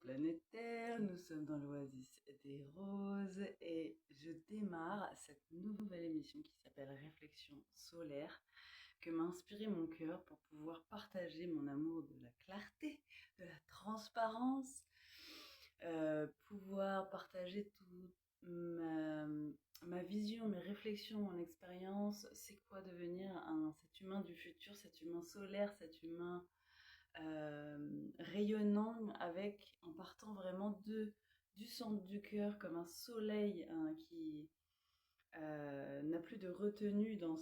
planète Terre, nous sommes dans l'oasis des roses et je démarre cette nouvelle émission qui s'appelle Réflexion solaire, que m'a inspiré mon cœur pour pouvoir partager mon amour de la clarté, de la transparence, pouvoir partager toute ma vision, mes réflexions, mon expérience. C'est quoi devenir cet humain du futur, cet humain solaire, cet humain rayonnant en partant vraiment du centre du cœur comme un soleil qui n'a plus de retenue dans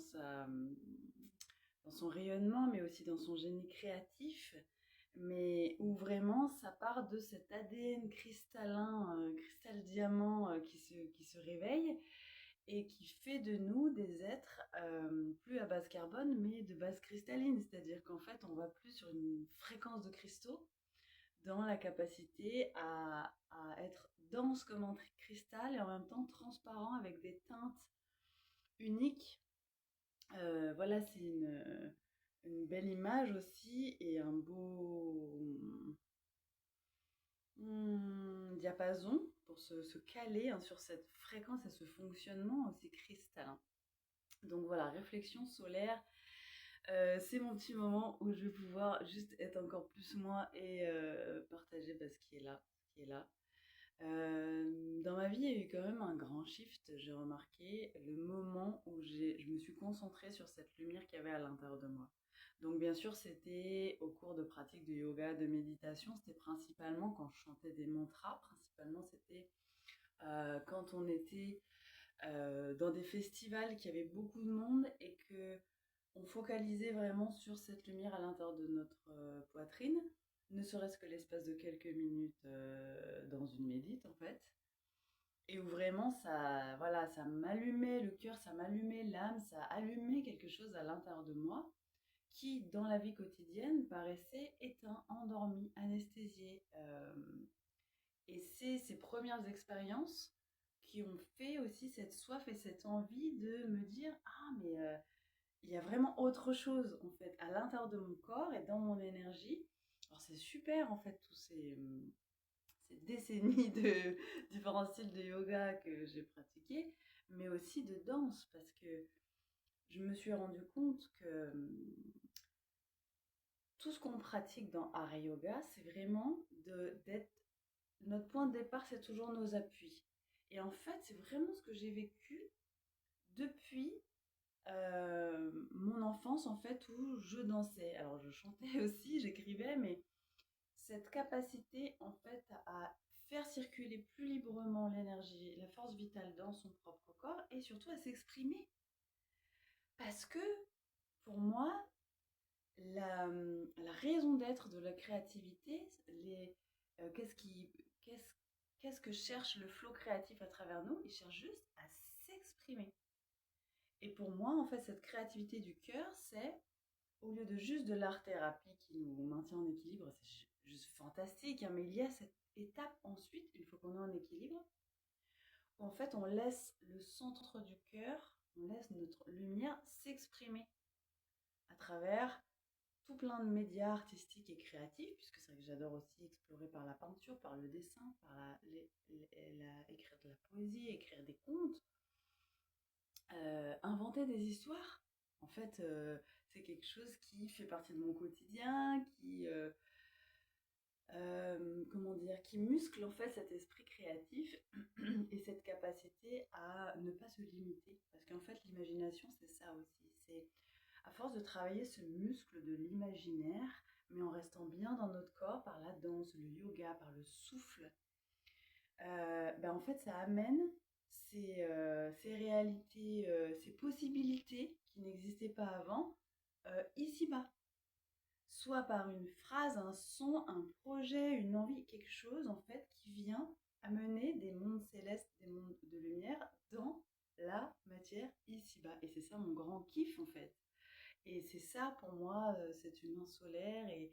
son rayonnement, mais aussi dans son génie créatif, mais où vraiment ça part de cet ADN cristallin, cristal diamant qui se réveille et qui fait de nous des êtres plus à base carbone, mais de base cristalline. C'est-à-dire qu'en fait, on va plus sur une fréquence de cristaux dans la capacité à être dense comme un cristal et en même temps transparent avec des teintes uniques. Voilà, c'est une belle image aussi et un beau diapason pour se caler sur cette fréquence et ce fonctionnement aussi cristallin. Donc voilà, réflexion solaire, c'est mon petit moment où je vais pouvoir juste être encore plus moi et partager ce qui est là, ce qui est là. Dans ma vie, il y a eu quand même un grand shift, j'ai remarqué, le moment où je me suis concentrée sur cette lumière qu'il y avait à l'intérieur de moi. Donc bien sûr, c'était au cours de pratiques de yoga, de méditation, c'était principalement quand je chantais des mantras, principalement c'était quand on était dans des festivals qui avaient beaucoup de monde et que on focalisait vraiment sur cette lumière à l'intérieur de notre poitrine, ne serait-ce que l'espace de quelques minutes dans une médite en fait, et où vraiment ça, voilà, ça m'allumait le cœur, ça m'allumait l'âme, ça allumait quelque chose à l'intérieur de moi qui, dans la vie quotidienne, paraissait éteint, endormi, anesthésié. Et c'est ces premières expériences qui ont fait aussi cette soif et cette envie de me dire ah mais il y a vraiment autre chose en fait à l'intérieur de mon corps et dans mon énergie. Alors c'est super en fait tous ces décennies de différents styles de yoga que j'ai pratiqués, mais aussi de danse parce que je me suis rendu compte que tout ce qu'on pratique dans Hatha Yoga, c'est vraiment d'être notre point de départ, c'est toujours nos appuis. Et en fait, c'est vraiment ce que j'ai vécu depuis mon enfance, en fait, où je dansais. Alors, je chantais aussi, j'écrivais, mais cette capacité, en fait, à faire circuler plus librement l'énergie, la force vitale dans son propre corps et surtout à s'exprimer. Parce que, pour moi, la raison d'être de la créativité, qu'est-ce qui, qu'est-ce, qu'est-ce que cherche le flot créatif à travers nous? Il cherche juste à s'exprimer. Et pour moi, en fait, cette créativité du cœur, c'est, au lieu de juste de l'art-thérapie qui nous maintient en équilibre, c'est juste fantastique, hein, mais il y a cette étape ensuite, une fois qu'on est en équilibre, où en fait on laisse le centre du cœur, on laisse notre lumière s'exprimer à travers tout plein de médias artistiques et créatifs, puisque c'est vrai que j'adore aussi explorer par la peinture, par le dessin, par écrire de la poésie, écrire des contes, inventer des histoires. En fait, c'est quelque chose qui fait partie de mon quotidien, comment dire, qui muscle en fait cet esprit créatif et cette capacité à ne pas se limiter. Parce qu'en fait, l'imagination, c'est ça aussi. C'est à force de travailler ce muscle de l'imaginaire, mais en restant bien dans notre corps par la danse, le yoga, par le souffle, en fait, ça amène ces réalités, ces possibilités qui n'existaient pas avant, ici-bas. Soit par une phrase, un son, un projet, une envie, quelque chose en fait qui vient amener des mondes célestes, des mondes de lumière dans la matière ici-bas. Et c'est ça mon grand kiff en fait. Et c'est ça pour moi, cet humain solaire et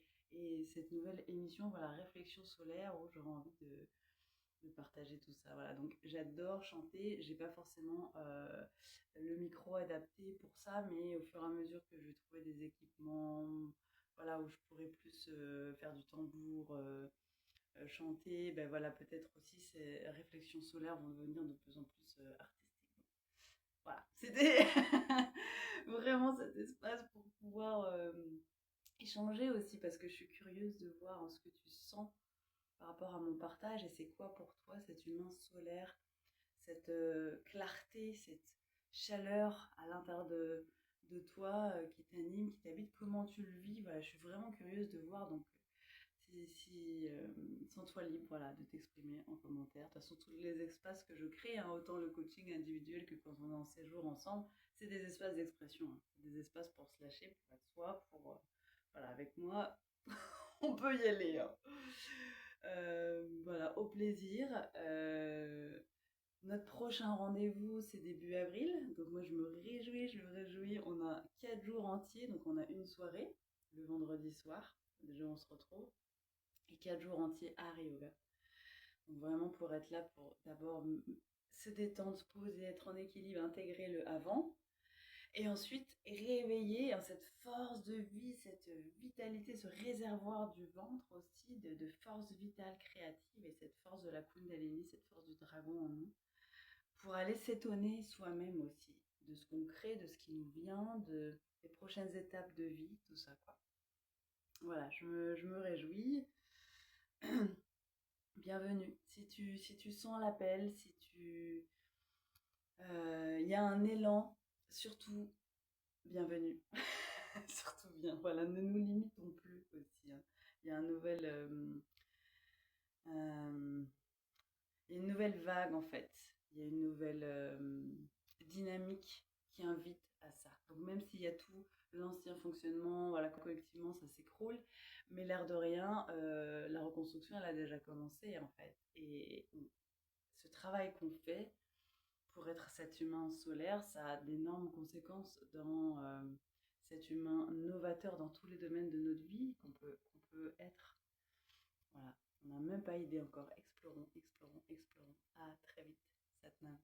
cette nouvelle émission, voilà, Réflexion solaire, où j'aurais envie de partager tout ça. Voilà, donc j'adore chanter. J'ai pas forcément le micro adapté pour ça, mais au fur et à mesure que je vais trouver des équipements, voilà, où je pourrais plus faire du tambour, chanter, ben voilà, peut-être aussi ces réflexions solaires vont devenir de plus en plus artistiques. Voilà, c'était vraiment cet espace pour pouvoir échanger aussi, parce que je suis curieuse de voir ce que tu sens par rapport à mon partage, et c'est quoi pour toi cet humain solaire, cette clarté, cette chaleur à l'intérieur de toi qui t'anime, qui t'habite, comment tu le vis. Voilà, je suis vraiment curieuse de voir, donc sens-toi libre, voilà, de t'exprimer en commentaire. De toute façon, tous les espaces que je crée, hein, autant le coaching individuel que quand on est en séjour ensemble, c'est des espaces d'expression, hein. C'est des espaces pour se lâcher, pour être soi, pour... voilà, avec moi, on peut y aller, hein. Voilà, au plaisir. Notre prochain rendez-vous, c'est début avril. Donc moi, je me réjouis, je me réjouis. On a 4 jours entiers, donc on a une soirée, le vendredi soir. Déjà, on se retrouve. Et 4 jours entiers art et yoga. Donc vraiment pour être là, pour d'abord se détendre, se poser, être en équilibre, intégrer le avant. Et ensuite, réveiller cette force de vie, cette vitalité, ce réservoir du ventre aussi, de force vitale créative, et cette force de la Kundalini, cette force du dragon en nous, pour aller s'étonner soi-même aussi, de ce qu'on crée, de ce qui nous vient, des prochaines étapes de vie, tout ça, quoi. Voilà, je me réjouis. Bienvenue. Si tu sens l'appel, si tu... Il y a un élan, surtout, bienvenue. Surtout bien, voilà, ne nous limitons plus aussi, hein. Il y a un nouvel, euh, il y a une nouvelle vague en fait. Il y a une nouvelle dynamique qui invite à ça. Donc même s'il y a tout l'ancien fonctionnement, voilà, collectivement ça s'écroule, mais l'air de rien, la reconstruction elle a déjà commencé en fait. Et ce travail qu'on fait pour être cet humain solaire, ça a d'énormes conséquences dans cet humain novateur dans tous les domaines de notre vie qu'on peut être. Voilà, on n'a même pas idée encore. Explorons, explorons, explorons. À très vite, Satnam.